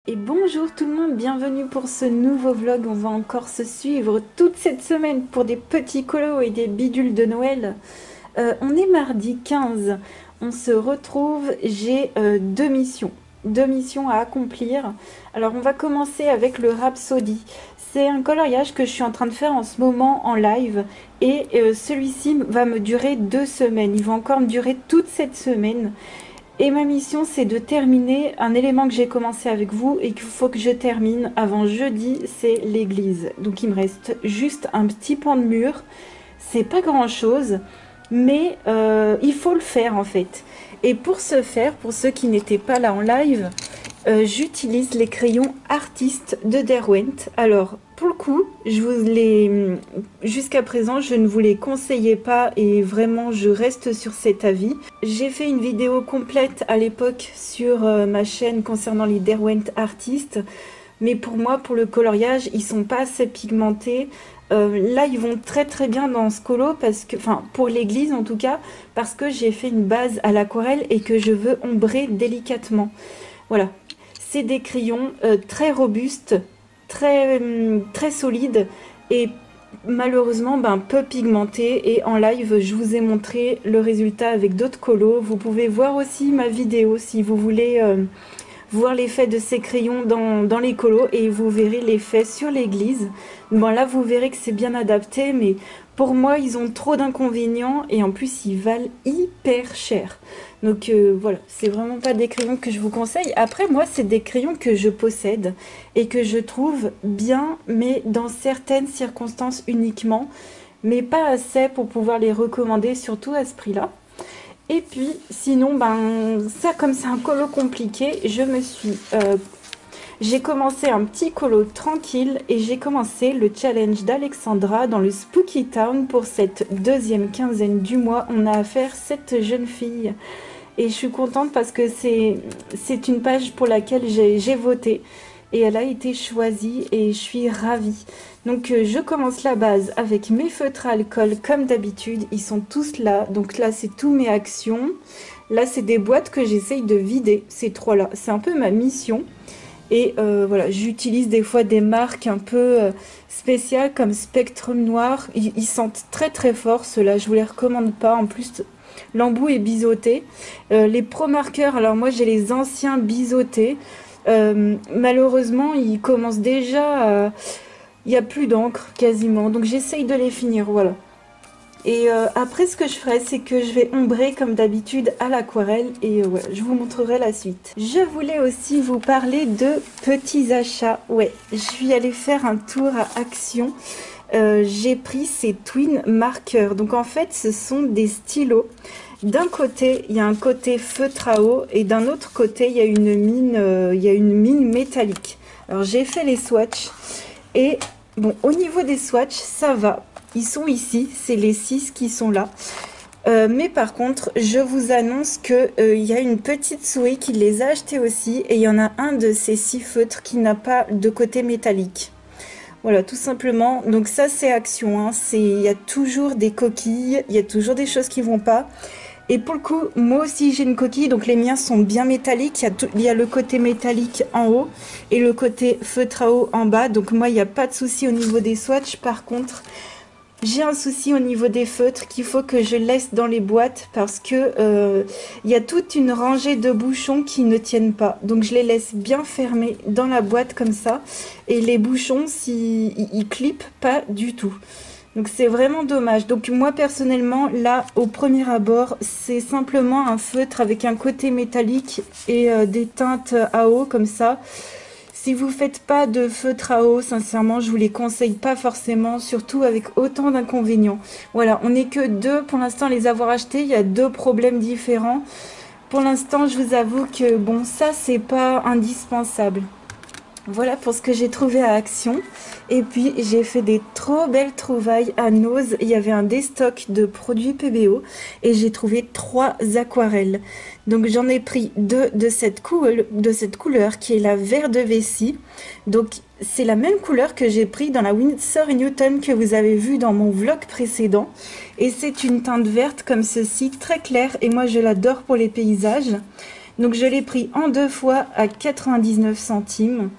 Et bonjour tout le monde, bienvenue pour ce nouveau vlog. On va encore se suivre toute cette semaine pour des petits colos et des bidules de Noël. On est mardi 15, on se retrouve, j'ai deux missions à accomplir. Alors on va commencer avec le Rhapsody. C'est un coloriage que je suis en train de faire en ce moment en live et celui-ci va me durer 2 semaines. Il va encore me durer toute cette semaine. Et ma mission, c'est de terminer un élément que j'ai commencé avec vous et qu'il faut que je termine avant jeudi, c'est l'église. Donc il me reste juste un petit pan de mur. C'est pas grand chose, mais il faut le faire en fait. Et pour ce faire, pour ceux qui n'étaient pas là en live, j'utilise les crayons artistes de Derwent. Alors, pour le coup, jusqu'à présent, je ne vous les conseillais pas et vraiment, je reste sur cet avis. J'ai fait une vidéo complète à l'époque sur ma chaîne concernant les Derwent artistes. Mais pour moi, pour le coloriage, ils sont pas assez pigmentés. Là, ils vont très très bien dans ce colo, parce que, enfin, pour l'église en tout cas, parce que j'ai fait une base à l'aquarelle et que je veux ombrer délicatement. Voilà, c'est des crayons très robustes, très solides et malheureusement peu pigmentés. Et en live, je vous ai montré le résultat avec d'autres colos. Vous pouvez voir aussi ma vidéo si vous voulez voir l'effet de ces crayons dans les colos, et vous verrez l'effet sur l'église. Bon, là vous verrez que c'est bien adapté, mais pour moi ils ont trop d'inconvénients et en plus ils valent hyper cher. Donc voilà, c'est vraiment pas des crayons que je vous conseille. Après, moi c'est des crayons que je possède et que je trouve bien, mais dans certaines circonstances uniquement, mais pas assez pour pouvoir les recommander, surtout à ce prix-là. Et puis, sinon, ça, comme c'est un colo compliqué, j'ai commencé un petit colo tranquille et j'ai commencé le challenge d'Alexandra dans le Spooky Town pour cette deuxième quinzaine du mois. On a affaire à cette jeune fille et je suis contente parce que c'est une page pour laquelle j'ai voté et elle a été choisie et je suis ravie. Donc je commence la base avec mes feutres à alcool comme d'habitude, ils sont tous là. Donc là c'est tous mes actions. Là c'est des boîtes que j'essaye de vider, ces trois là. C'est un peu ma mission. Et voilà, j'utilise des fois des marques un peu spéciales comme Spectrum Noir. Ils sentent très très fort, ceux-là, je vous les recommande pas. En plus, l'embout est biseauté. Les Pro Markers, alors moi j'ai les anciens biseautés. Malheureusement, ils commencent déjà à... Il n'y a plus d'encre quasiment, donc j'essaye de les finir, voilà. Et après, ce que je ferai, c'est que je vais ombrer comme d'habitude à l'aquarelle et voilà, je vous montrerai la suite. Je voulais aussi vous parler de petits achats. Ouais, je suis allée faire un tour à Action. J'ai pris ces Twin Markers. Donc en fait, ce sont des stylos. D'un côté, il y a un côté feutre à eau et d'un autre côté, il y a une mine métallique. Alors j'ai fait les swatchs et bon, au niveau des swatchs, ça va. Ils sont ici, c'est les 6 qui sont là. Mais par contre, je vous annonce que il y a une petite souris qui les a achetés aussi et il y en a un de ces 6 feutres qui n'a pas de côté métallique. Voilà, tout simplement. Donc ça, c'est Action, hein. Il y a toujours des coquilles, il y a toujours des choses qui vont pas. Et pour le coup, moi aussi j'ai une coquille, donc les miens sont bien métalliques. Il y a le côté métallique en haut et le côté feutre à eau en bas. Donc moi, il n'y a pas de souci au niveau des swatchs. Par contre, j'ai un souci au niveau des feutres qu'il faut que je laisse dans les boîtes parce que il y a toute une rangée de bouchons qui ne tiennent pas. Donc je les laisse bien fermés dans la boîte comme ça. Et les bouchons, ils clippent pas du tout. Donc c'est vraiment dommage. Donc moi personnellement, là, au premier abord, c'est simplement un feutre avec un côté métallique et des teintes à eau comme ça. Si vous faites pas de feutre à eau, sincèrement, je vous les conseille pas forcément, surtout avec autant d'inconvénients. Voilà, on n'est que deux pour l'instant à les avoir achetés. Il y a deux problèmes différents. Pour l'instant, je vous avoue que bon, ça c'est pas indispensable. Voilà pour ce que j'ai trouvé à Action. Et puis j'ai fait des trop belles trouvailles à Nose. Il y avait un déstock de produits PBO et j'ai trouvé 3 aquarelles. Donc j'en ai pris 2 de cette couleur qui est la vert de vessie. Donc c'est la même couleur que j'ai pris dans la Winsor & Newton que vous avez vu dans mon vlog précédent. Et c'est une teinte verte comme ceci, très claire, et moi je l'adore pour les paysages. Donc je l'ai pris en 2 fois à 99 centimes.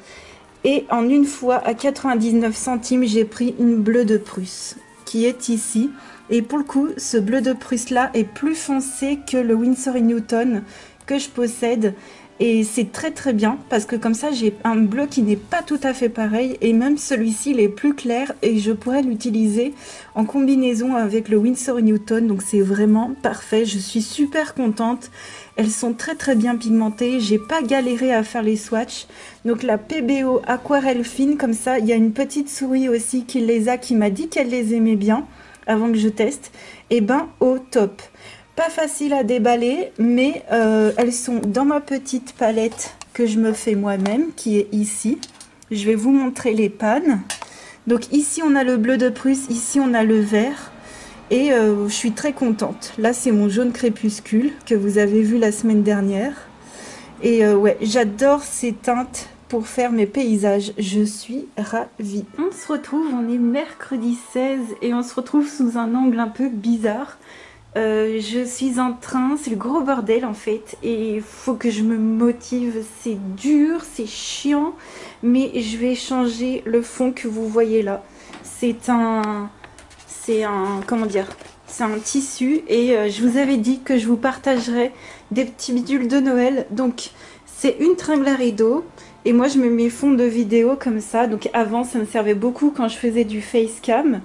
Et en une fois à 99 centimes, j'ai pris une bleue de Prusse qui est ici. Et pour le coup, ce bleu de Prusse là est plus foncé que le Winsor & Newton que je possède. Et c'est très très bien parce que comme ça j'ai un bleu qui n'est pas tout à fait pareil. Et même celui-ci il est plus clair et je pourrais l'utiliser en combinaison avec le Winsor & Newton. Donc c'est vraiment parfait, je suis super contente. Elles sont très très bien pigmentées, j'ai pas galéré à faire les swatchs. Donc la PBO aquarelle fine comme ça, il y a une petite souris aussi qui les a, qui m'a dit qu'elle les aimait bien avant que je teste. Et ben au top. Pas facile à déballer, mais elles sont dans ma petite palette que je me fais moi-même, qui est ici. Je vais vous montrer les pannes. Donc ici on a le bleu de Prusse, ici on a le vert. Et je suis très contente. Là c'est mon jaune crépuscule que vous avez vu la semaine dernière. Et ouais, j'adore ces teintes pour faire mes paysages. Je suis ravie. On se retrouve, on est mercredi 16 et on se retrouve sous un angle un peu bizarre. Je suis en train, c'est le gros bordel en fait, et il faut que je me motive, c'est dur, c'est chiant, mais je vais changer le fond que vous voyez là. C'est un, comment dire, c'est un tissu, et je vous avais dit que je vous partagerais des petits bidules de Noël. Donc c'est une tringle à rideau, et moi je mets mes fonds de vidéo comme ça. Donc avant ça me servait beaucoup quand je faisais du facecam.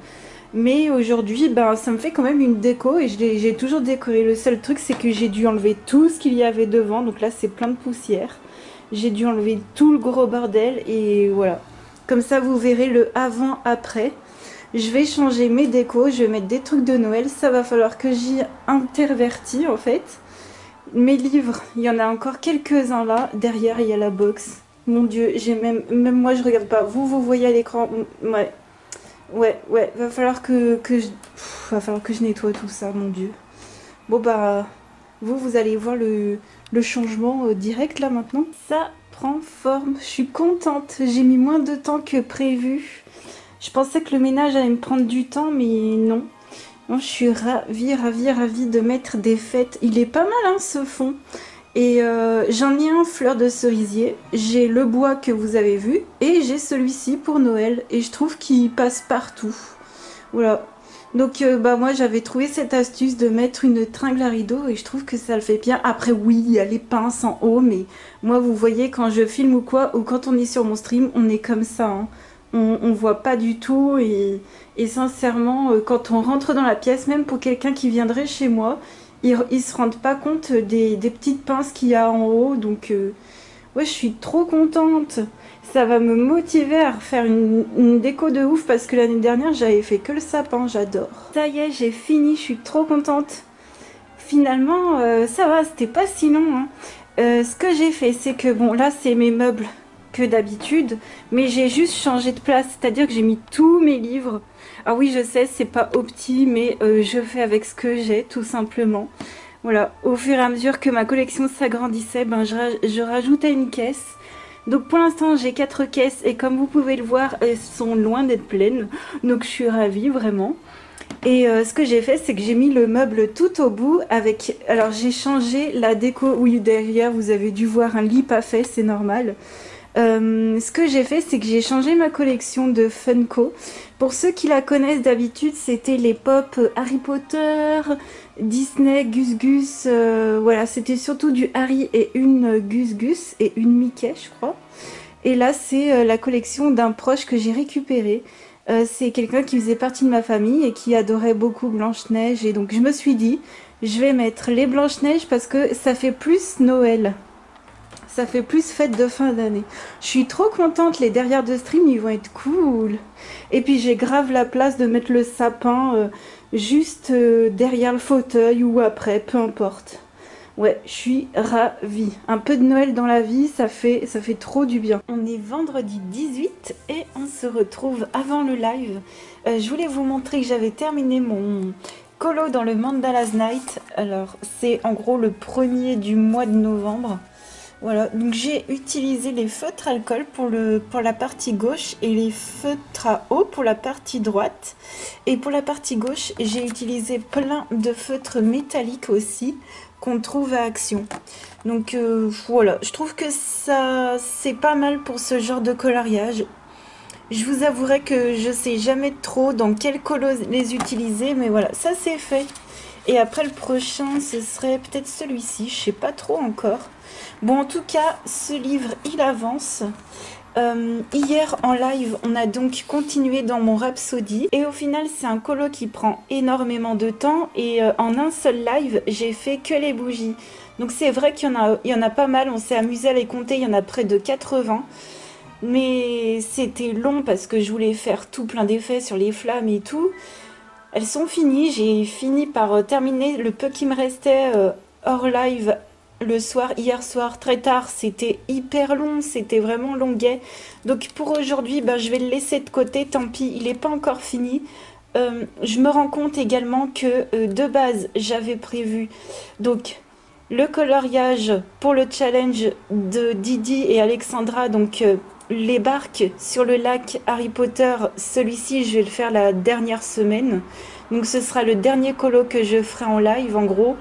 Mais aujourd'hui, ben, ça me fait quand même une déco et j'ai toujours décoré. Le seul truc, c'est que j'ai dû enlever tout ce qu'il y avait devant. Donc là, c'est plein de poussière. J'ai dû enlever tout le gros bordel et voilà. Comme ça, vous verrez le avant-après. Je vais changer mes décos, je vais mettre des trucs de Noël. Ça va falloir que j'y intervertis en fait. Mes livres, il y en a encore quelques-uns là. Derrière, il y a la box. Mon Dieu, j'ai même moi, je regarde pas. Vous voyez à l'écran. Ouais. Ouais, va falloir va falloir que je nettoie tout ça, mon Dieu. Bon bah, vous allez voir le changement direct là maintenant. Ça prend forme, je suis contente. J'ai mis moins de temps que prévu. Je pensais que le ménage allait me prendre du temps, mais non. Non, je suis ravie de mettre des fêtes. Il est pas mal hein, ce fond. Et j'en ai un fleur de cerisier, j'ai le bois que vous avez vu, et j'ai celui-ci pour Noël, et je trouve qu'il passe partout. Voilà. Donc bah moi j'avais trouvé cette astuce de mettre une tringle à rideau, et je trouve que ça le fait bien. Après oui, il y a les pinces en haut, mais moi vous voyez quand je filme ou quoi, ou quand on est sur mon stream, on est comme ça. Hein. On voit pas du tout, et sincèrement, quand on rentre dans la pièce, même pour quelqu'un qui viendrait chez moi, ils se rendent pas compte des petites pinces qu'il y a en haut. Donc ouais, je suis trop contente. Ça va me motiver à refaire une déco de ouf, parce que l'année dernière j'avais fait que le sapin. J'adore. Ça y est, j'ai fini, je suis trop contente. Finalement ça va, c'était pas si long hein. Ce que j'ai fait, c'est que bon là c'est mes meubles que d'habitude, mais j'ai juste changé de place, c'est-à-dire que j'ai mis tous mes livres. Ah oui, je sais, c'est pas opti, mais je fais avec ce que j'ai, tout simplement. Voilà, au fur et à mesure que ma collection s'agrandissait, ben, je rajoutais une caisse. Donc pour l'instant, j'ai 4 caisses, et comme vous pouvez le voir, elles sont loin d'être pleines. Donc je suis ravie, vraiment. Et ce que j'ai fait, c'est que j'ai mis le meuble tout au bout avec... Alors j'ai changé la déco. Oui, derrière, vous avez dû voir un lit pas fait, c'est normal. Ce que j'ai fait, c'est que j'ai changé ma collection de Funko. Pour ceux qui la connaissent d'habitude, c'était les pop Harry Potter, Disney, Gus Gus. Voilà, c'était surtout du Harry et une Gus Gus et une Mickey, je crois. Et là, c'est la collection d'un proche que j'ai récupéré. C'est quelqu'un qui faisait partie de ma famille et qui adorait beaucoup Blanche-Neige. Et donc, je me suis dit, je vais mettre les Blanche-Neige parce que ça fait plus Noël. Ça fait plus fête de fin d'année. Je suis trop contente, les derrière de stream, ils vont être cool. Et puis j'ai grave la place de mettre le sapin juste derrière le fauteuil ou après, peu importe. Ouais, je suis ravie. Un peu de Noël dans la vie, ça fait trop du bien. On est vendredi 18 et on se retrouve avant le live. Je voulais vous montrer que j'avais terminé mon colo dans le Mandalas Night. Alors, c'est en gros le premier du mois de novembre. Voilà, donc j'ai utilisé les feutres alcool pour la partie gauche et les feutres à eau pour la partie droite. Et pour la partie gauche, j'ai utilisé plein de feutres métalliques aussi qu'on trouve à Action. Donc voilà, je trouve que ça c'est pas mal pour ce genre de coloriage. Je vous avouerai que je sais jamais trop dans quel colo les utiliser, mais voilà, ça c'est fait. Et après le prochain, ce serait peut-être celui-ci, je sais pas trop encore. Bon, en tout cas, ce livre, il avance. Hier en live, on a donc continué dans mon Rhapsody. Et au final, c'est un colo qui prend énormément de temps. Et en un seul live, j'ai fait que les bougies. Donc c'est vrai il y en a pas mal. On s'est amusé à les compter. Il y en a près de 80. Mais c'était long parce que je voulais faire tout plein d'effets sur les flammes et tout. Elles sont finies. J'ai fini par terminer le peu qui me restait hors live le soir, hier soir, très tard. C'était hyper long, c'était vraiment longuet. Donc pour aujourd'hui, ben, je vais le laisser de côté, tant pis, il n'est pas encore fini. Je me rends compte également que de base, j'avais prévu donc le coloriage pour le challenge de Didi et Alexandra, donc les barques sur le lac Harry Potter. Celui-ci, je vais le faire la dernière semaine. Donc ce sera le dernier colo que je ferai en live en gros.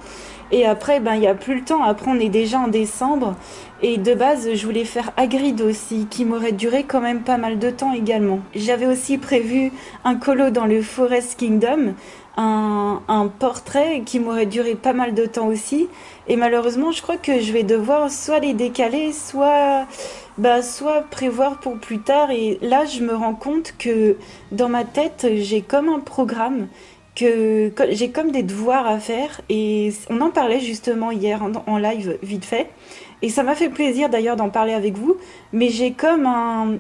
Et après, ben, il n'y a plus le temps. Après, on est déjà en décembre. Et de base, je voulais faire Hagrid aussi, qui m'aurait duré quand même pas mal de temps également. J'avais aussi prévu un colo dans le Forest Kingdom, un portrait qui m'aurait duré pas mal de temps aussi. Et malheureusement, je crois que je vais devoir soit les décaler, soit prévoir pour plus tard. Et là, je me rends compte que dans ma tête, j'ai comme un programme que j'ai comme des devoirs à faire et on en parlait justement hier en live vite fait et ça m'a fait plaisir d'ailleurs d'en parler avec vous, mais j'ai comme un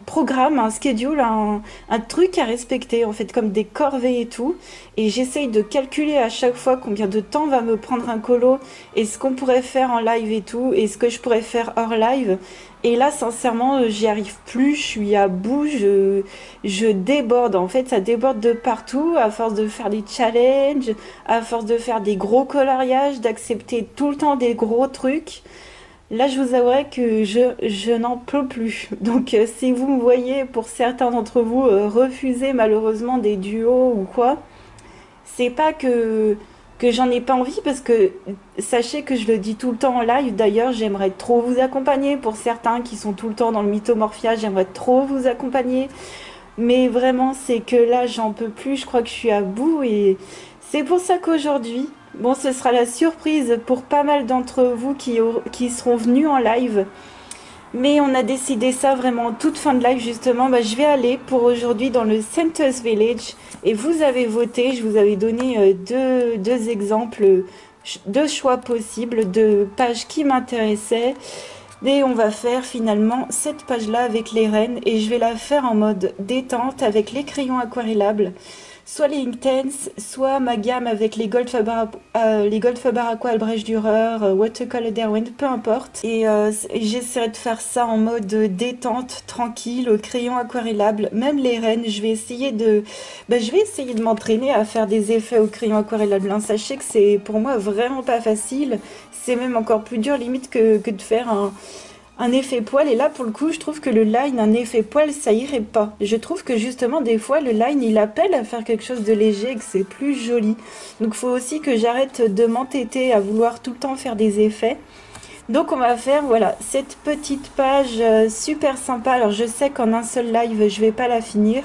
programme, un schedule, un truc à respecter en fait, comme des corvées et tout, et j'essaye de calculer à chaque fois combien de temps va me prendre un colo et ce qu'on pourrait faire en live et tout et ce que je pourrais faire hors live. Et là, sincèrement, j'y arrive plus, je suis à bout, je déborde. En fait, ça déborde de partout, à force de faire des challenges, à force de faire des gros coloriages, d'accepter tout le temps des gros trucs. Là, je vous avouerai que je n'en peux plus. Donc, si vous me voyez, pour certains d'entre vous, refuser malheureusement des duos ou quoi, c'est pas que j'en ai pas envie parce que sachez que je le dis tout le temps en live. D'ailleurs, j'aimerais trop vous accompagner. Pour certains qui sont tout le temps dans le mythomorphia, j'aimerais trop vous accompagner. Mais vraiment, c'est que là, j'en peux plus. Je crois que je suis à bout et c'est pour ça qu'aujourd'hui, bon, ce sera la surprise pour pas mal d'entre vous qui seront venus en live. Mais on a décidé ça vraiment en toute fin de live justement. Bah, je vais aller pour aujourd'hui dans le Santa's Village et vous avez voté. Je vous avais donné deux exemples, deux choix possibles de pages qui m'intéressaient. Et on va faire finalement cette page-là avec les rennes et je vais la faire en mode détente avec les crayons aquarellables. Soit les Inktense, soit ma gamme avec les Goldfaber Aqua Albrecht Dürer, Watercolor Derwent, peu importe. Et j'essaierai de faire ça en mode détente, tranquille, au crayon aquarellable. Même les rennes, je vais essayer de m'entraîner à faire des effets au crayon aquarellable. Hein. Sachez que c'est pour moi vraiment pas facile. C'est même encore plus dur limite que de faire un effet poil. Et là, pour le coup, je trouve que le line, un effet poil, ça irait pas. Je trouve que justement, des fois, le line, il appelle à faire quelque chose de léger et que c'est plus joli. Donc, il faut aussi que j'arrête de m'entêter à vouloir tout le temps faire des effets. Donc, on va faire, voilà, cette petite page super sympa. Alors, je sais qu'en un seul live, je vais pas la finir.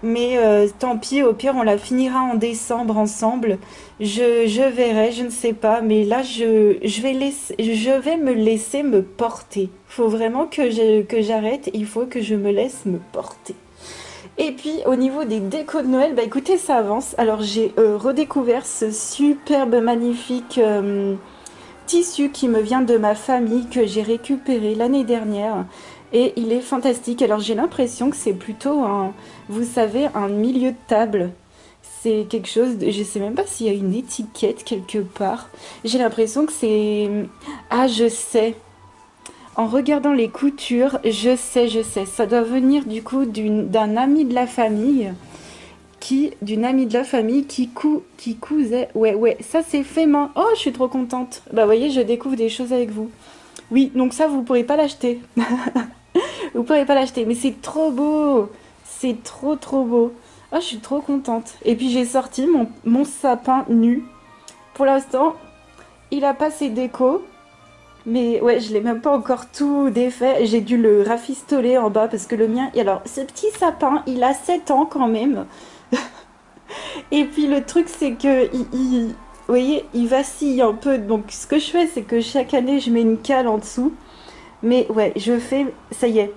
Mais tant pis, au pire, on la finira en décembre ensemble. Je verrai, je ne sais pas. Mais là, je vais me laisser me porter. Il faut vraiment que j'arrête. Il faut que je me laisse me porter. Et puis, au niveau des décos de Noël, bah écoutez, ça avance. Alors, j'ai redécouvert ce superbe, magnifique tissu qui me vient de ma famille, que j'ai récupéré l'année dernière. Et il est fantastique. Alors j'ai l'impression que c'est plutôt vous savez, un milieu de table. C'est quelque chose, je sais même pas s'il y a une étiquette quelque part. J'ai l'impression que c'est... Ah, je sais. En regardant les coutures, je sais. Ça doit venir du coup d'un ami de la famille qui cousait. Ouais, ça c'est fait main. Oh, je suis trop contente. Bah, vous voyez, je découvre des choses avec vous. Oui, donc ça, vous pourrez pas l'acheter. Vous pourrez pas l'acheter, mais c'est trop beau. C'est trop beau. Oh, je suis trop contente. Et puis j'ai sorti mon sapin nu pour l'instant, il a pas ses décos. Mais ouais, je l'ai même pas encore tout défait. J'ai dû le rafistoler en bas parce que le mien... Et alors, ce petit sapin, il a 7 ans quand même. Et puis le truc, c'est que vous voyez, il vacille un peu. Donc ce que je fais, c'est que chaque année, je mets une cale en dessous. Mais ouais, ça y est,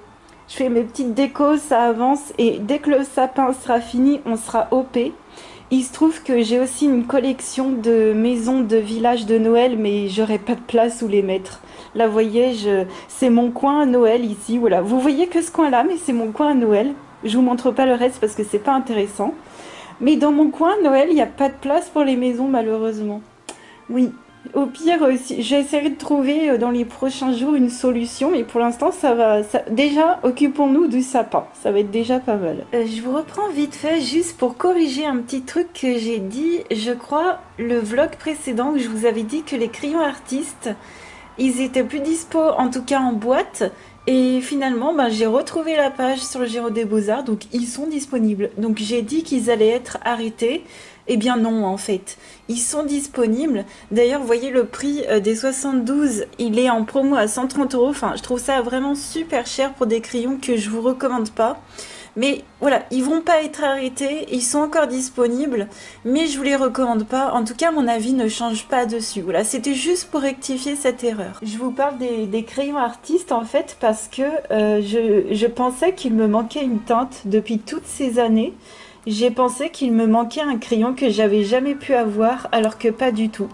je fais mes petites décos, ça avance. Et dès que le sapin sera fini, on sera OP. Il se trouve que j'ai aussi une collection de maisons de village de Noël, mais j'aurais pas de place où les mettre. Là, vous voyez, c'est mon coin à Noël ici. Voilà, vous voyez que ce coin-là, mais c'est mon coin à Noël. Je vous montre pas le reste parce que c'est pas intéressant. Mais dans mon coin, Noël, il n'y a pas de place pour les maisons, malheureusement. Oui, au pire, j'essaierai de trouver dans les prochains jours une solution, mais pour l'instant, ça va. Déjà, occupons-nous du sapin, ça va être déjà pas mal. Je vous reprends vite fait, juste pour corriger un petit truc que j'ai dit, je crois, le vlog précédent, où je vous avais dit que les crayons artistes, ils étaient plus dispo, en tout cas en boîte. Et finalement, ben, j'ai retrouvé la page sur le Giro des Beaux-Arts, donc ils sont disponibles. Donc j'ai dit qu'ils allaient être arrêtés. Eh bien non, en fait. Ils sont disponibles. D'ailleurs, vous voyez le prix des 72, il est en promo à 130 euros. Enfin, je trouve ça vraiment super cher pour des crayons que je vous recommande pas. Mais voilà, ils vont pas être arrêtés, ils sont encore disponibles, mais je vous les recommande pas. En tout cas, mon avis ne change pas dessus. Voilà, c'était juste pour rectifier cette erreur. Je vous parle des crayons artistes en fait parce que je pensais qu'il me manquait une teinte depuis toutes ces années. J'ai pensé qu'il me manquait un crayon que j'avais jamais pu avoir alors que pas du tout.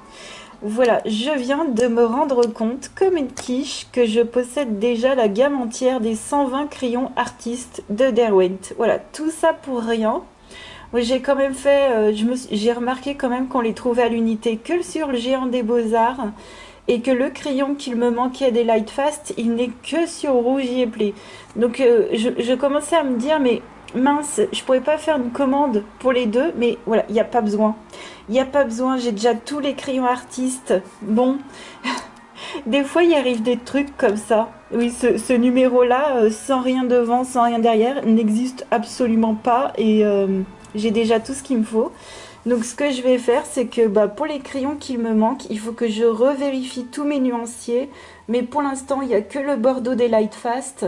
Voilà, je viens de me rendre compte, comme une quiche, que je possède déjà la gamme entière des 120 crayons artistes de Derwent. Voilà, tout ça pour rien. J'ai quand même fait, j'ai remarqué quand même qu'on les trouvait à l'unité que sur le Géant des Beaux-Arts et que le crayon qu'il me manquait des Lightfast, il n'est que sur Rougier Play. Donc je commençais à me dire, mais mince, je pourrais pas faire une commande pour les deux, mais voilà, il n'y a pas besoin. Il n'y a pas besoin, j'ai déjà tous les crayons artistes. Bon, des fois il arrive des trucs comme ça. Oui, ce numéro-là, sans rien devant, sans rien derrière, n'existe absolument pas et j'ai déjà tout ce qu'il me faut. Donc ce que je vais faire, c'est que bah, pour les crayons qu'il me manque, il faut que je revérifie tous mes nuanciers. Mais pour l'instant, il n'y a que le Bordeaux des Lightfast.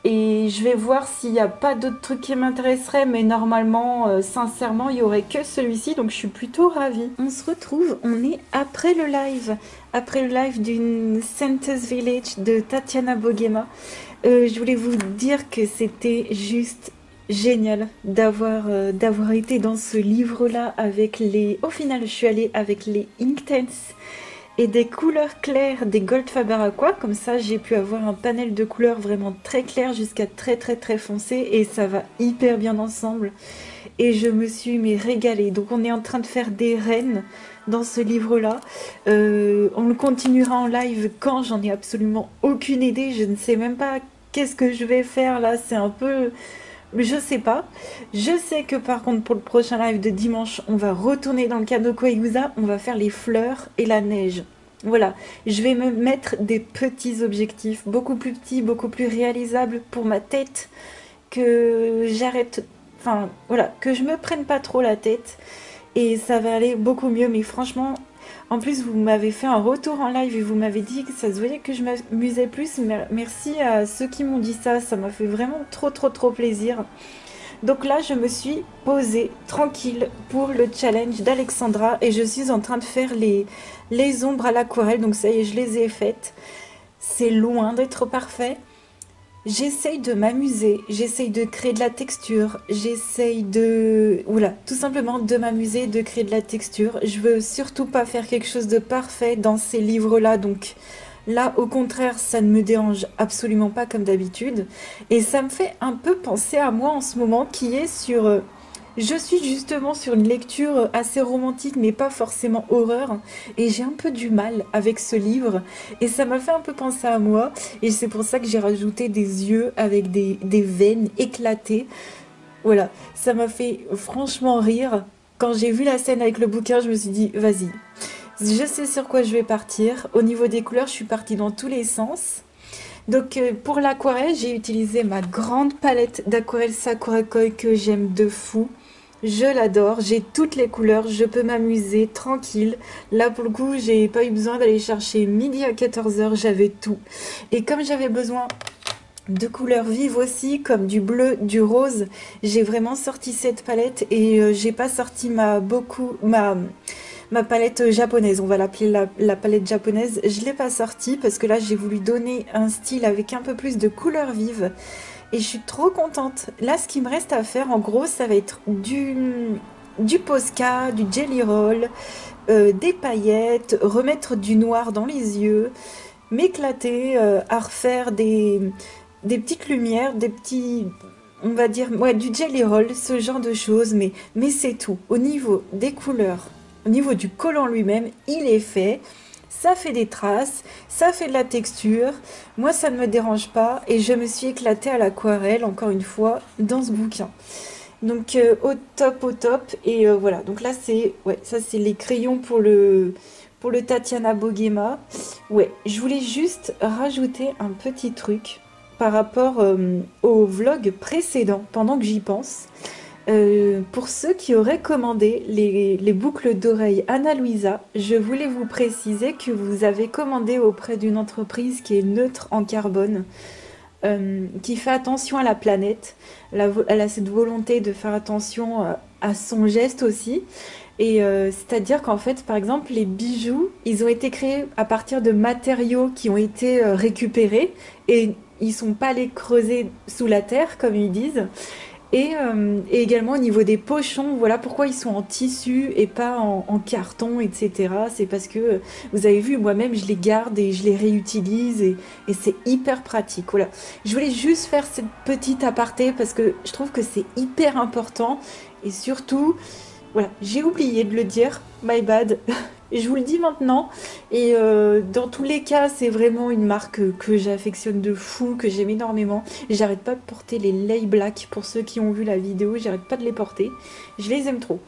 Et je vais voir s'il n'y a pas d'autres trucs qui m'intéresseraient, mais normalement, sincèrement, il n'y aurait que celui-ci, donc je suis plutôt ravie. On se retrouve, on est après le live d'une Santa's Village de Tatiana Bogema. Je voulais vous dire que c'était juste génial d'avoir été dans ce livre-là avec les... Au final, je suis allée avec les Inktense et des couleurs claires des Goldfaber Aqua, comme ça j'ai pu avoir un panel de couleurs vraiment très clair jusqu'à très très très foncé et ça va hyper bien ensemble et je me suis régalée. Donc on est en train de faire des reines dans ce livre là, on le continuera en live quand, j'en ai absolument aucune idée, je ne sais même pas qu'est-ce que je vais faire là, c'est un peu... Je sais pas. Je sais que par contre pour le prochain live de dimanche, on va retourner dans le Kanoko Egusa, on va faire les fleurs et la neige. Voilà, je vais me mettre des petits objectifs, beaucoup plus petits, beaucoup plus réalisables pour ma tête, que j'arrête, enfin voilà, que je me prenne pas trop la tête et ça va aller beaucoup mieux. Mais franchement, en plus vous m'avez fait un retour en live et vous m'avez dit que ça se voyait que je m'amusais plus. Merci à ceux qui m'ont dit ça, ça m'a fait vraiment trop plaisir. Donc là je me suis posée tranquille pour le challenge d'Alexandra et je suis en train de faire les ombres à l'aquarelle. Donc ça y est, je les ai faites. C'est loin d'être parfait. J'essaye de m'amuser, j'essaye de créer de la texture, j'essaye de... Oula, tout simplement de m'amuser, de créer de la texture. Je veux surtout pas faire quelque chose de parfait dans ces livres-là, donc là, au contraire, ça ne me dérange absolument pas comme d'habitude. Et ça me fait un peu penser à moi en ce moment, qui est sur... Je suis justement sur une lecture assez romantique, mais pas forcément horreur, et j'ai un peu du mal avec ce livre, et ça m'a fait un peu penser à moi, et c'est pour ça que j'ai rajouté des yeux avec des veines éclatées. Voilà, ça m'a fait franchement rire. Quand j'ai vu la scène avec le bouquin, je me suis dit, vas-y, je sais sur quoi je vais partir. Au niveau des couleurs, je suis partie dans tous les sens. Donc pour l'aquarelle, j'ai utilisé ma grande palette d'aquarelle Sakura Koi que j'aime de fou. Je l'adore, j'ai toutes les couleurs, je peux m'amuser tranquille. Là pour le coup, j'ai pas eu besoin d'aller chercher midi à 14 h, j'avais tout. Et comme j'avais besoin de couleurs vives aussi, comme du bleu, du rose, j'ai vraiment sorti cette palette et j'ai pas sorti ma palette japonaise, on va l'appeler la palette japonaise. Je l'ai pas sortie parce que là j'ai voulu donner un style avec un peu plus de couleurs vives. Et je suis trop contente. Là, ce qui me reste à faire, en gros, ça va être du Posca, du Jelly Roll, des paillettes, remettre du noir dans les yeux, m'éclater à refaire des petites lumières, des petits, on va dire, ouais, du Jelly Roll, ce genre de choses. Mais c'est tout. Au niveau des couleurs, au niveau du collant lui-même, il est fait. Ça fait des traces, ça fait de la texture. Moi, ça ne me dérange pas et je me suis éclatée à l'aquarelle, encore une fois, dans ce bouquin. Donc, au top, au top. Et voilà, donc là, c'est ouais, ça, c'est les crayons pour le Tatiana Bogema. Ouais, je voulais juste rajouter un petit truc par rapport au vlog précédent, pendant que j'y pense. Pour ceux qui auraient commandé les boucles d'oreilles Anna Luisa, je voulais vous préciser que vous avez commandé auprès d'une entreprise qui est neutre en carbone, qui fait attention à la planète. Elle a cette volonté de faire attention à son geste aussi. Et c'est-à-dire qu'en fait, par exemple, les bijoux, ils ont été créés à partir de matériaux qui ont été récupérés et ils sont pas allés creuser sous la terre, comme ils disent. Et également au niveau des pochons, voilà pourquoi ils sont en tissu et pas en carton, etc. C'est parce que, vous avez vu, moi-même, je les garde et je les réutilise et c'est hyper pratique. Voilà. Je voulais juste faire cette petite aparté parce que je trouve que c'est hyper important et surtout, voilà, j'ai oublié de le dire, my bad. Je vous le dis maintenant. Et dans tous les cas, c'est vraiment une marque que j'affectionne de fou, que j'aime énormément. J'arrête pas de porter les Lay Black pour ceux qui ont vu la vidéo. J'arrête pas de les porter. Je les aime trop.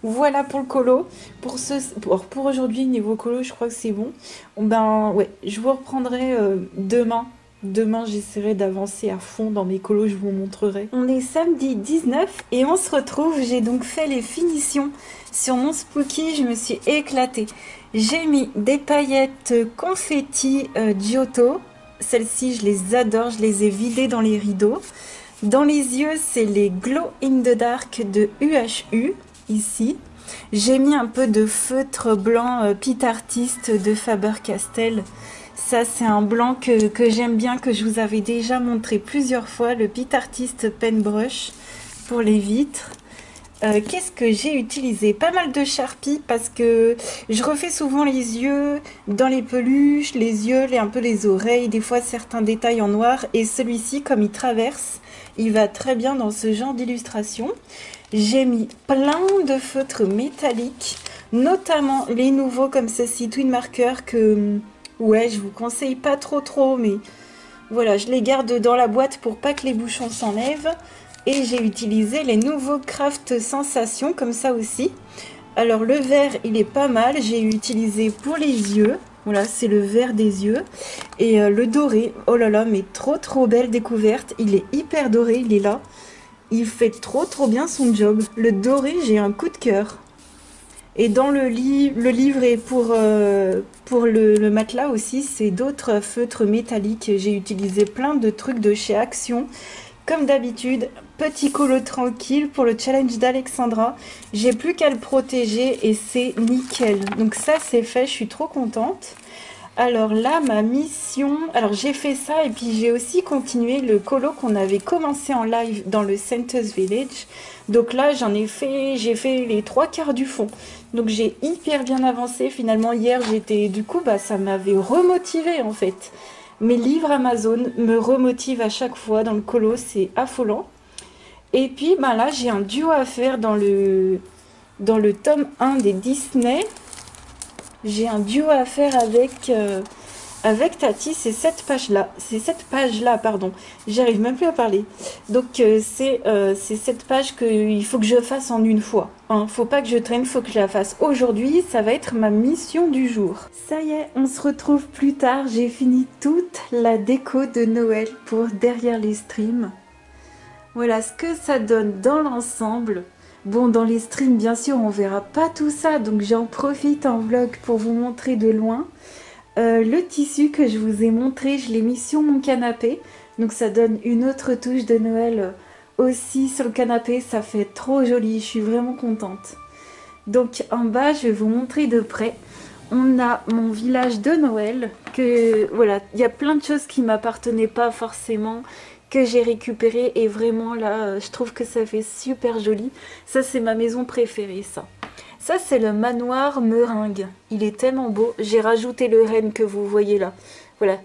Voilà pour le colo. Pour aujourd'hui, niveau colo, je crois que c'est bon. Ben ouais, je vous reprendrai demain. Demain, j'essaierai d'avancer à fond dans mes colos, je vous montrerai. On est samedi 19 et on se retrouve. J'ai donc fait les finitions sur mon Spooky, je me suis éclatée. J'ai mis des paillettes confetti Giotto. Celles-ci, je les adore, je les ai vidées dans les rideaux. Dans les yeux, c'est les Glow in the Dark de UHU, ici. J'ai mis un peu de feutre blanc Pit Artist de Faber-Castell. Ça, c'est un blanc que j'aime bien, que je vous avais déjà montré plusieurs fois, le Pit Artist Pen Brush pour les vitres. Qu'est-ce que j'ai utilisé? Pas mal de Sharpie parce que je refais souvent les yeux dans les peluches, les yeux, un peu les oreilles, des fois certains détails en noir. Et celui-ci, comme il traverse, il va très bien dans ce genre d'illustration. J'ai mis plein de feutres métalliques, notamment les nouveaux comme ceci, Twin Marker, que ouais, je vous conseille pas trop, mais voilà, je les garde dans la boîte pour pas que les bouchons s'enlèvent. Et j'ai utilisé les nouveaux Craft Sensations comme ça aussi. Alors le vert, il est pas mal. J'ai utilisé pour les yeux. Voilà, c'est le vert des yeux. Et le doré, oh là là, mais trop belle découverte. Il est hyper doré, il est là. Il fait trop bien son job. Le doré, j'ai un coup de cœur. Et dans le livret pour le matelas aussi, c'est d'autres feutres métalliques. J'ai utilisé plein de trucs de chez Action. Comme d'habitude, petit colo tranquille pour le challenge d'Alexandra. J'ai plus qu'à le protéger et c'est nickel. Donc ça, c'est fait, je suis trop contente. Alors là, ma mission... Alors j'ai fait ça et puis j'ai aussi continué le colo qu'on avait commencé en live dans le Santa's Village. Donc là, j'ai fait les 3/4 du fond. Donc j'ai hyper bien avancé. Finalement, hier, du coup, ça m'avait remotivé en fait. Mes livres Amazon me remotivent à chaque fois dans le colo, c'est affolant. Et puis là, j'ai un duo à faire dans le tome 1 des Disney. J'ai un duo à faire avec Tati, c'est cette page-là, pardon. J'arrive même plus à parler. Donc c'est cette page qu'il faut que je fasse en une fois. Hein. Faut pas que je traîne, faut que je la fasse aujourd'hui. Ça va être ma mission du jour. Ça y est, on se retrouve plus tard. J'ai fini toute la déco de Noël pour derrière les streams. Voilà ce que ça donne dans l'ensemble. Bon, dans les streams, bien sûr, on verra pas tout ça, donc j'en profite en vlog pour vous montrer de loin. Le tissu que je vous ai montré, je l'ai mis sur mon canapé, donc ça donne une autre touche de Noël aussi sur le canapé, ça fait trop joli, je suis vraiment contente. Donc en bas, je vais vous montrer de près. On a mon village de Noël, que voilà, il y a plein de choses qui m'appartenaient pas forcément, que j'ai récupéré et vraiment là, je trouve que ça fait super joli. Ça, c'est ma maison préférée, ça. Ça, c'est le manoir Meringue. Il est tellement beau. J'ai rajouté le renne que vous voyez là. Voilà.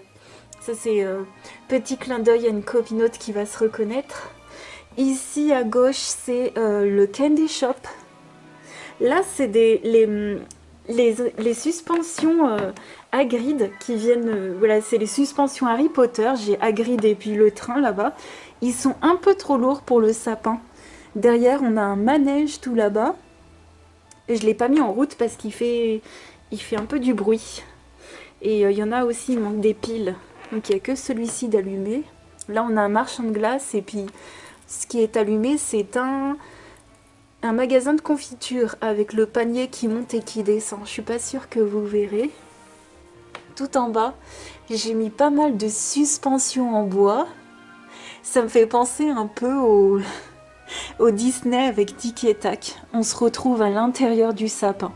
Ça, c'est petit clin d'œil à une copinote qui va se reconnaître. Ici, à gauche, c'est le Candy Shop. Là, c'est les suspensions Hagrid qui viennent... voilà, c'est les suspensions Harry Potter. J'ai Hagrid et puis le train là-bas. Ils sont un peu trop lourds pour le sapin. Derrière, on a un manège tout là-bas. Et je ne l'ai pas mis en route parce qu'il fait un peu du bruit. Et il y en a aussi, il manque des piles. Donc il n'y a que celui-ci d'allumé. Là, on a un marchand de glace. Et puis, ce qui est allumé, c'est un magasin de confiture avec le panier qui monte et qui descend. Je suis pas sûre que vous verrez. Tout en bas, j'ai mis pas mal de suspensions en bois. Ça me fait penser un peu au Disney avec Tic et Tac. On se retrouve à l'intérieur du sapin.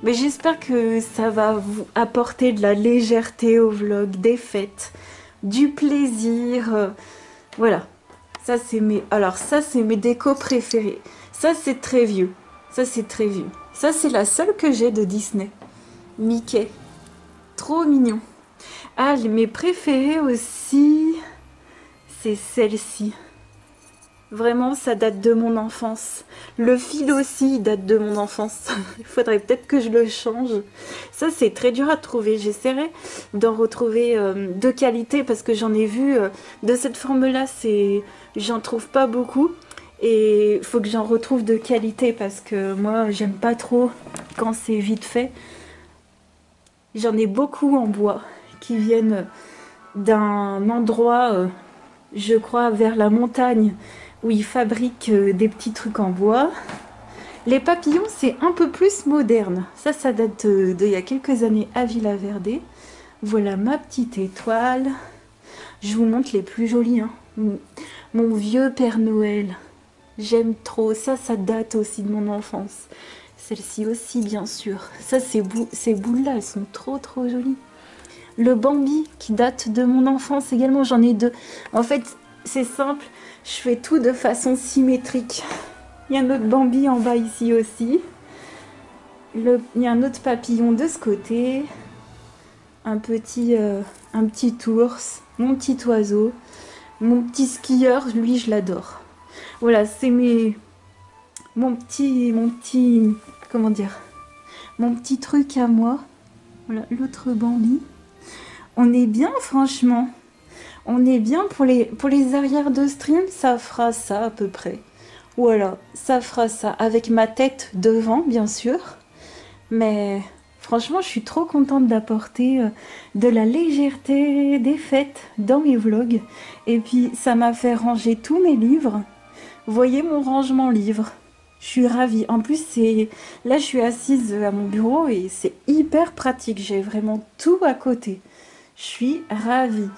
Mais j'espère que ça va vous apporter de la légèreté au vlog, des fêtes, du plaisir. Voilà. Ça, c'est mes décos préférés. Ça, c'est très vieux. Ça, c'est très vieux. Ça, c'est la seule que j'ai de Disney. Mickey. Trop mignon. Ah, mes préférés aussi, c'est celle-ci. Vraiment, ça date de mon enfance. Le fil aussi date de mon enfance. Il faudrait peut-être que je le change. Ça, c'est très dur à trouver. J'essaierai d'en retrouver de qualité parce que j'en ai vu de cette forme-là. J'en trouve pas beaucoup. Et il faut que j'en retrouve de qualité parce que moi, j'aime pas trop quand c'est vite fait. J'en ai beaucoup en bois qui viennent d'un endroit, je crois, vers la montagne où ils fabriquent des petits trucs en bois. Les papillons, c'est un peu plus moderne. Ça date d'il y a quelques années à Villaverde. Voilà ma petite étoile. Je vous montre les plus jolies. Hein. Mon vieux Père Noël. J'aime trop. Ça date aussi de mon enfance. Celle-ci aussi, bien sûr. Ça, ces boules-là, elles sont trop jolies. Le Bambi, qui date de mon enfance également. J'en ai deux. En fait, c'est simple. Je fais tout de façon symétrique. Il y a un autre Bambi en bas ici aussi. Il y a un autre papillon de ce côté. Un petit ours. Mon petit oiseau. Mon petit skieur, lui, je l'adore. Voilà, c'est mon petit, comment dire, mon petit truc à moi. Voilà, l'autre Bambi. On est bien, franchement. On est bien pour les arrières de stream, ça fera ça à peu près. Voilà, ça fera ça. Avec ma tête devant, bien sûr. Mais franchement, je suis trop contente d'apporter de la légèreté des fêtes dans mes vlogs. Et puis, ça m'a fait ranger tous mes livres. Voyez mon rangement livres. Je suis ravie. En plus, là, je suis assise à mon bureau et c'est hyper pratique. J'ai vraiment tout à côté. Je suis ravie.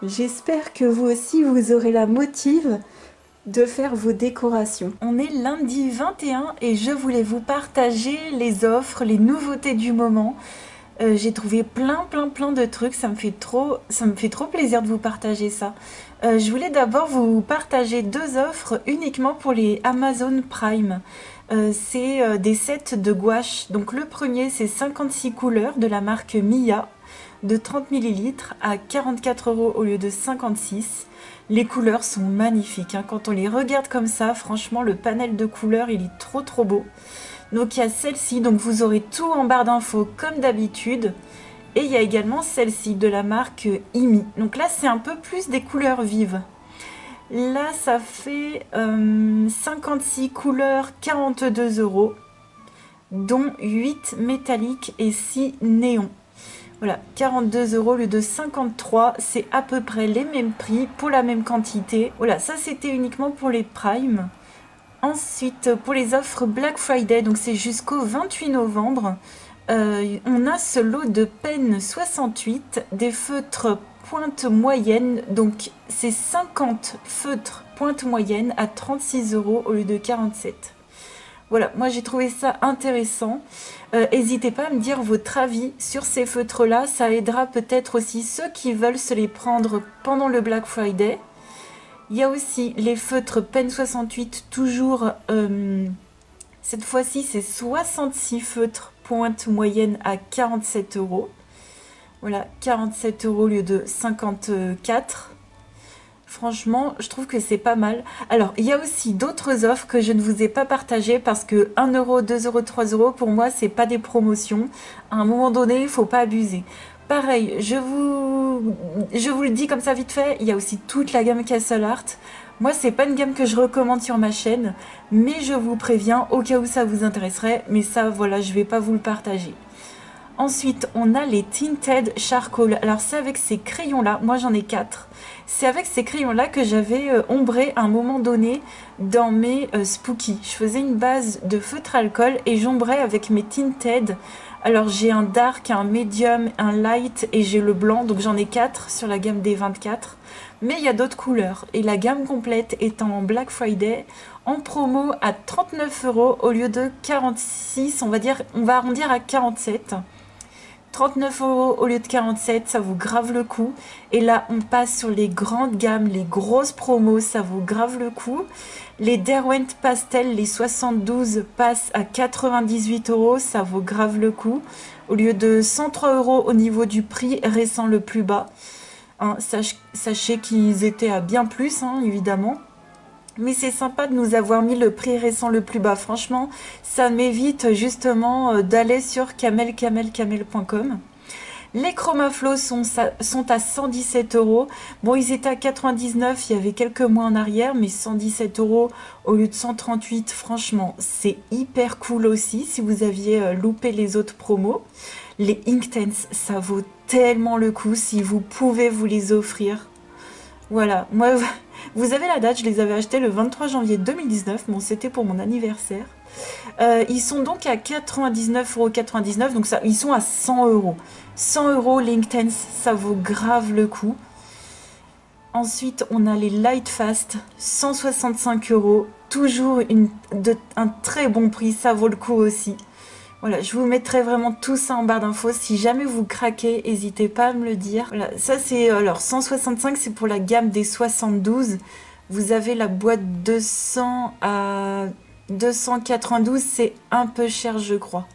J'espère que vous aussi, vous aurez la motive de faire vos décorations. On est lundi 21 et je voulais vous partager les offres, les nouveautés du moment. J'ai trouvé plein de trucs, ça me fait trop plaisir de vous partager ça. Je voulais d'abord vous partager deux offres uniquement pour les Amazon Prime. C'est des sets de gouache. Donc le premier, c'est 56 couleurs de la marque Mia de 30 ml à 44 € au lieu de 56. Les couleurs sont magnifiques, hein. Quand on les regarde comme ça, franchement, le panel de couleurs, il est trop beau. Donc il y a celle-ci, donc vous aurez tout en barre d'infos comme d'habitude. Et il y a également celle-ci de la marque IMI. Donc là, c'est un peu plus des couleurs vives. Là, ça fait 56 couleurs, 42 €, dont 8 métalliques et 6 néons. Voilà, 42 € au lieu de 53, c'est à peu près les mêmes prix pour la même quantité. Voilà, ça c'était uniquement pour les Prime. Ensuite, pour les offres Black Friday, donc c'est jusqu'au 28 novembre, on a ce lot de Pen 68, des feutres pointe moyenne, donc c'est 50 feutres pointe moyenne à 36 € au lieu de 47. Voilà, moi j'ai trouvé ça intéressant. N'hésitez pas à me dire votre avis sur ces feutres-là, ça aidera peut-être aussi ceux qui veulent se les prendre pendant le Black Friday. Il y a aussi les feutres Pen 68, toujours, cette fois-ci c'est 66 feutres pointe moyenne à 47 €. Voilà, 47 € au lieu de 54. Franchement, je trouve que c'est pas mal. Alors, il y a aussi d'autres offres que je ne vous ai pas partagées parce que 1 €, 2 €, 3 €, pour moi, c'est pas des promotions. À un moment donné, il faut pas abuser. Pareil, je vous le dis comme ça vite fait, il y a aussi toute la gamme Castle Art. Moi, c'est pas une gamme que je recommande sur ma chaîne, mais je vous préviens au cas où ça vous intéresserait. Mais ça, voilà, je vais pas vous le partager. Ensuite, on a les Tinted Charcoal. Alors, c'est avec ces crayons-là. Moi, j'en ai 4. C'est avec ces crayons-là que j'avais ombré à un moment donné dans mes Spooky. Je faisais une base de feutre alcool et j'ombrais avec mes Tinted. Alors, j'ai un dark, un medium, un light et j'ai le blanc. Donc, j'en ai 4 sur la gamme des 24. Mais il y a d'autres couleurs. Et la gamme complète est en Black Friday, en promo à 39 € au lieu de 46. On va arrondir à 47. 39 € au lieu de 47, ça vaut grave le coup. Et là, on passe sur les grandes gammes, les grosses promos, ça vaut grave le coup. Les Derwent Pastel, les 72 passent à 98 €, ça vaut grave le coup. Au lieu de 103 € au niveau du prix récent le plus bas. Hein, sachez qu'ils étaient à bien plus, hein, évidemment. Mais c'est sympa de nous avoir mis le prix récent le plus bas. Franchement, ça m'évite justement d'aller sur camel.com. Les Chromaflow sont à 117 €. Bon, ils étaient à 99 il y avait quelques mois en arrière, mais 117 € au lieu de 138, franchement, c'est hyper cool aussi si vous aviez loupé les autres promos. Les Inktense, ça vaut tellement le coup si vous pouvez vous les offrir. Voilà, moi, vous avez la date, je les avais achetés le 23 janvier 2019, bon c'était pour mon anniversaire. Ils sont donc à 99,99 €, donc ça, ils sont à 100 €. 100 € Linktense, ça vaut grave le coup. Ensuite, on a les Lightfast, 165 €, toujours un très bon prix, ça vaut le coup aussi. Voilà, je vous mettrai vraiment tout ça en barre d'infos. Si jamais vous craquez, n'hésitez pas à me le dire. Voilà, ça c'est alors 165, c'est pour la gamme des 72. Vous avez la boîte 200 à 292, c'est un peu cher, je crois.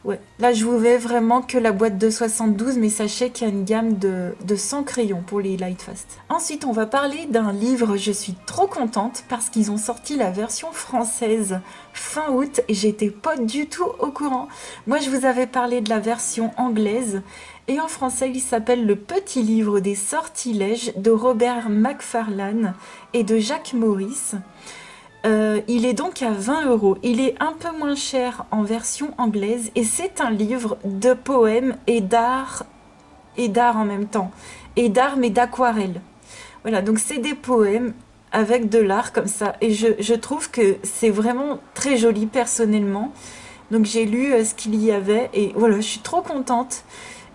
Ouais, là je vous mets vraiment que la boîte de 72, mais sachez qu'il y a une gamme de 100 crayons pour les Lightfast. Ensuite, on va parler d'un livre. Je suis trop contente parce qu'ils ont sorti la version française fin août et j'étais pas du tout au courant. Moi, je vous avais parlé de la version anglaise et en français, il s'appelle Le Petit Livre des Sortilèges de Robert Macfarlane et de Jacques Maurice. Il est donc à 20 €. Il est un peu moins cher en version anglaise et c'est un livre de poèmes et d'art en même temps. Et d'art mais d'aquarelle. Voilà, donc c'est des poèmes avec de l'art comme ça. Et je trouve que c'est vraiment très joli personnellement. Donc j'ai lu ce qu'il y avait et voilà, je suis trop contente.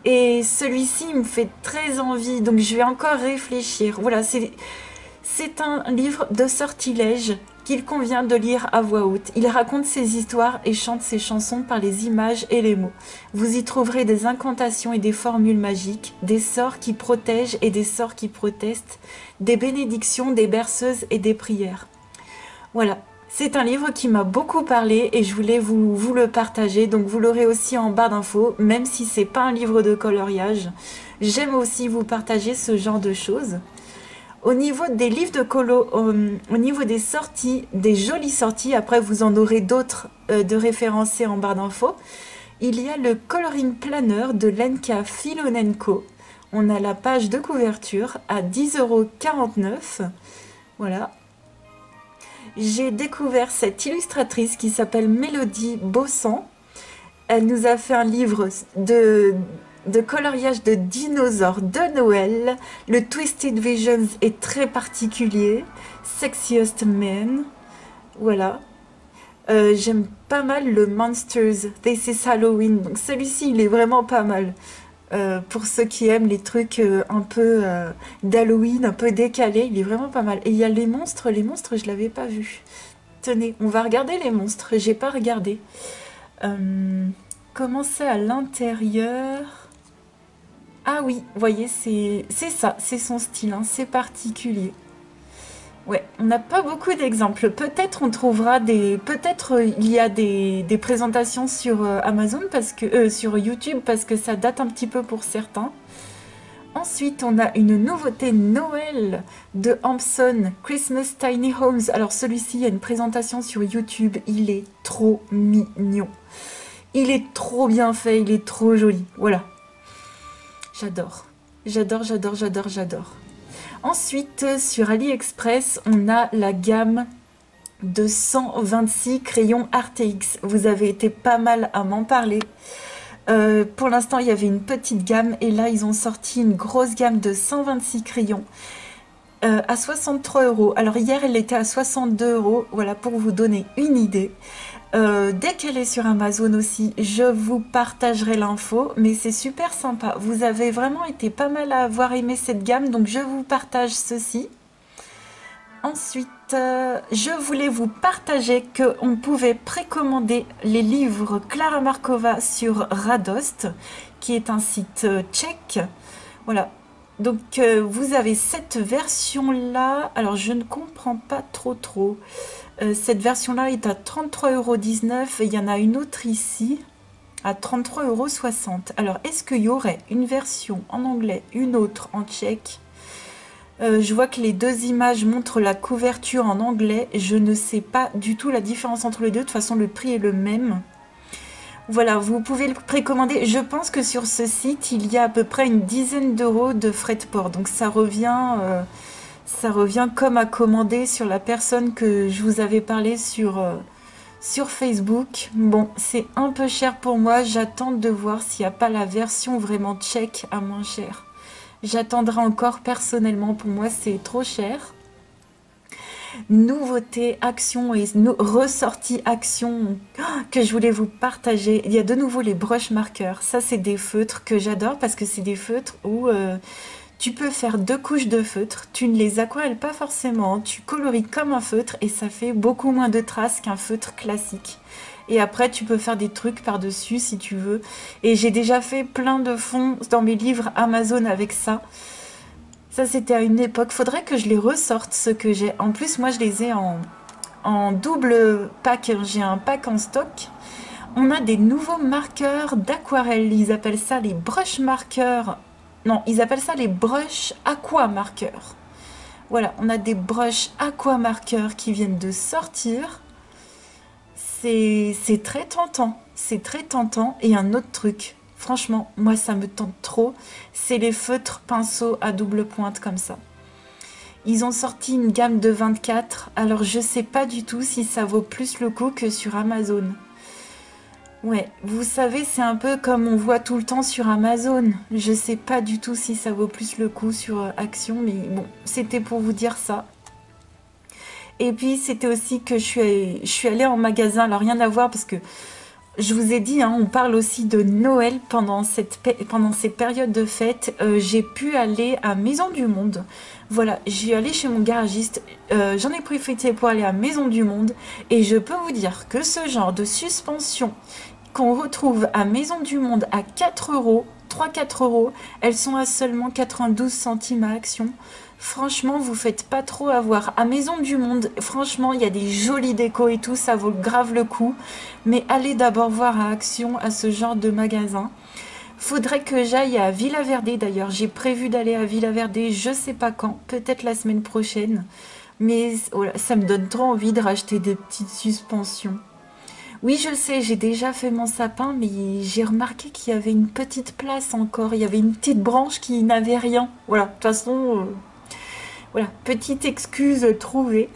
Et celui-ci me fait très envie, donc je vais encore réfléchir. Voilà, c'est un livre de sortilèges qu'il convient de lire à voix haute. Il raconte ses histoires et chante ses chansons par les images et les mots. Vous y trouverez des incantations et des formules magiques, des sorts qui protègent et des sorts qui protestent, des bénédictions, des berceuses et des prières. Voilà, c'est un livre qui m'a beaucoup parlé et je voulais vous le partager, donc vous l'aurez aussi en barre d'infos, même si c'est pas un livre de coloriage. J'aime aussi vous partager ce genre de choses. Au niveau des livres de colo, au niveau des sorties, des jolies sorties, après vous en aurez d'autres de référencés en barre d'infos, il y a le Coloring Planner de Lenka Filonenko. On a la page de couverture à 10,49 €. Voilà. J'ai découvert cette illustratrice qui s'appelle Mélodie Bossan. Elle nous a fait un livre de coloriage de dinosaures de Noël. Le Twisted Visions est très particulier. Sexiest Man. Voilà. J'aime pas mal le Monsters, This is Halloween. Donc celui-ci, il est vraiment pas mal. Pour ceux qui aiment les trucs un peu d'Halloween, un peu décalés, il est vraiment pas mal. Et il y a les monstres, je l'avais pas vu. Tenez, on va regarder les monstres, j'ai pas regardé. Euh, Comment c'est à l'intérieur? Ah oui, vous voyez, c'est ça, c'est son style, hein, c'est particulier. Ouais, on n'a pas beaucoup d'exemples. Peut-être on trouvera des, peut-être il y a des présentations sur Amazon parce que sur YouTube parce que ça date un petit peu pour certains. Ensuite, on a une nouveauté Noël de Hampson, Christmas Tiny Homes. Alors celui-ci, il y a une présentation sur YouTube. Il est trop mignon. Il est trop bien fait, il est trop joli. Voilà, j'adore. J'adore, j'adore, j'adore, j'adore. Ensuite, sur AliExpress, on a la gamme de 126 crayons RTX. Vous avez été pas mal à m'en parler. Pour l'instant, il y avait une petite gamme et là, ils ont sorti une grosse gamme de 126 crayons à 63 euros. Alors hier, elle était à 62 euros. Voilà, pour vous donner une idée. Dès qu'elle est sur Amazon aussi, je vous partagerai l'info, mais c'est super sympa. Vous avez vraiment été pas mal à avoir aimé cette gamme, donc je vous partage ceci. Ensuite, je voulais vous partager qu'on pouvait précommander les livres Clara Markova sur Radost, qui est un site tchèque. Voilà. Donc, vous avez cette version-là. Alors, je ne comprends pas trop. Cette version-là est à 33,19 € et il y en a une autre ici à 33,60 €. Alors, est-ce qu'il y aurait une version en anglais, une autre en tchèque? Je vois que les deux images montrent la couverture en anglais. Je ne sais pas du tout la différence entre les deux. De toute façon, le prix est le même. Voilà, vous pouvez le précommander. Je pense que sur ce site, il y a à peu près une dizaine d'euros de frais de port. Donc ça revient comme à commander sur la personne que je vous avais parlé sur Facebook. Bon, c'est un peu cher pour moi. J'attends de voir s'il n'y a pas la version vraiment tchèque à moins cher. J'attendrai encore personnellement, pour moi c'est trop cher. Nouveauté, action et ressortie action que je voulais vous partager. Il y a de nouveau les broches marqueurs. Ça c'est des feutres que j'adore parce que c'est des feutres où tu peux faire deux couches de feutre. Tu ne les aquarelles pas forcément. Tu coloris comme un feutre et ça fait beaucoup moins de traces qu'un feutre classique. Et après, tu peux faire des trucs par-dessus si tu veux. Et j'ai déjà fait plein de fonds dans mes livres Amazon avec ça. Ça, c'était à une époque. Faudrait que je les ressorte, ce que j'ai. En plus, moi, je les ai en double pack. J'ai un pack en stock. On a des nouveaux marqueurs d'aquarelle. Ils appellent ça les brush marqueurs. Non, ils appellent ça les brush aqua marqueurs. Voilà, on a des brush aqua marqueurs qui viennent de sortir. C'est très tentant, c'est très tentant. Et un autre truc, franchement, moi ça me tente trop, c'est les feutres pinceaux à double pointe comme ça. Ils ont sorti une gamme de 24, alors je sais pas du tout si ça vaut plus le coup que sur Amazon. Ouais, vous savez, c'est un peu comme on voit tout le temps sur Amazon. Je sais pas du tout si ça vaut plus le coup sur Action, mais bon, c'était pour vous dire ça. Et puis c'était aussi que je suis allée en magasin, alors rien à voir parce que je vous ai dit, hein, on parle aussi de Noël pendant ces périodes de fête. J'ai pu aller à Maison du Monde. Voilà, j'ai allé chez mon garagiste, j'en ai profité pour aller à Maison du Monde et je peux vous dire que ce genre de suspension qu'on retrouve à Maison du Monde à 4 euros, 3-4 euros, elles sont à seulement 92 centimes à Action. Franchement, vous faites pas trop avoir. À Maison du Monde, franchement, il y a des jolies décos et tout, ça vaut grave le coup. Mais allez d'abord voir à Action, à ce genre de magasin. Faudrait que j'aille à Villa Verde d'ailleurs. J'ai prévu d'aller à Villa Verde, je sais pas quand, peut-être la semaine prochaine. Mais voilà, ça me donne trop envie de racheter des petites suspensions. Oui, je sais, j'ai déjà fait mon sapin, mais j'ai remarqué qu'il y avait une petite place encore. Il y avait une petite branche qui n'avait rien. Voilà, de toute façon, voilà, petite excuse trouvée.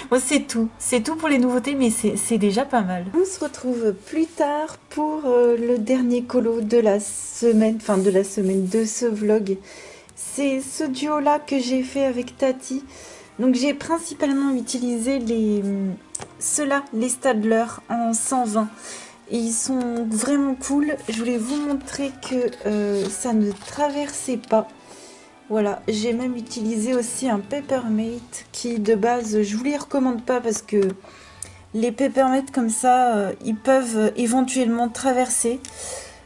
Bon, c'est tout pour les nouveautés, mais c'est déjà pas mal. On se retrouve plus tard pour le dernier colo de la semaine, enfin de la semaine de ce vlog. C'est ce duo-là que j'ai fait avec Tati. Donc j'ai principalement utilisé ceux-là, les Stadler en 120. Et ils sont vraiment cool. Je voulais vous montrer que ça ne traversait pas. Voilà, j'ai même utilisé aussi un Peppermate qui de base je vous les recommande pas parce que les Peppermate comme ça ils peuvent éventuellement traverser.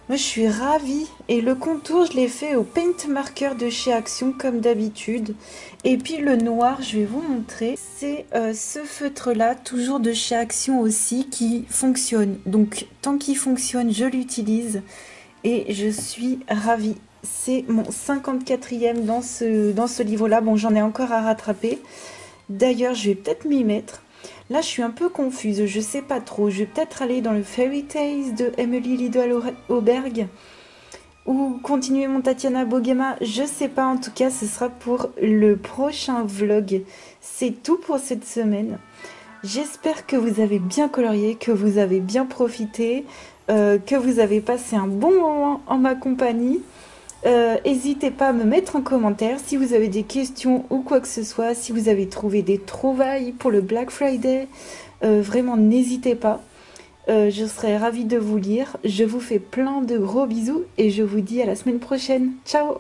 Moi je suis ravie et le contour je l'ai fait au paint marker de chez Action comme d'habitude. Et puis le noir je vais vous montrer, c'est ce feutre là toujours de chez Action aussi qui fonctionne. Donc tant qu'il fonctionne je l'utilise et je suis ravie. C'est mon 54e dans ce livre-là. Bon, j'en ai encore à rattraper. D'ailleurs, je vais peut-être m'y mettre. Là, je suis un peu confuse. Je sais pas trop. Je vais peut-être aller dans le Fairy Tales de Emily Liddell Auberg ou continuer mon Tatiana Bogema. Je sais pas. En tout cas, ce sera pour le prochain vlog. C'est tout pour cette semaine. J'espère que vous avez bien colorié, que vous avez bien profité, que vous avez passé un bon moment en ma compagnie. N'hésitez pas à me mettre en commentaire si vous avez des questions ou quoi que ce soit, si vous avez trouvé des trouvailles pour le Black Friday, vraiment n'hésitez pas, je serai ravie de vous lire. Je vous fais plein de gros bisous et je vous dis à la semaine prochaine. Ciao!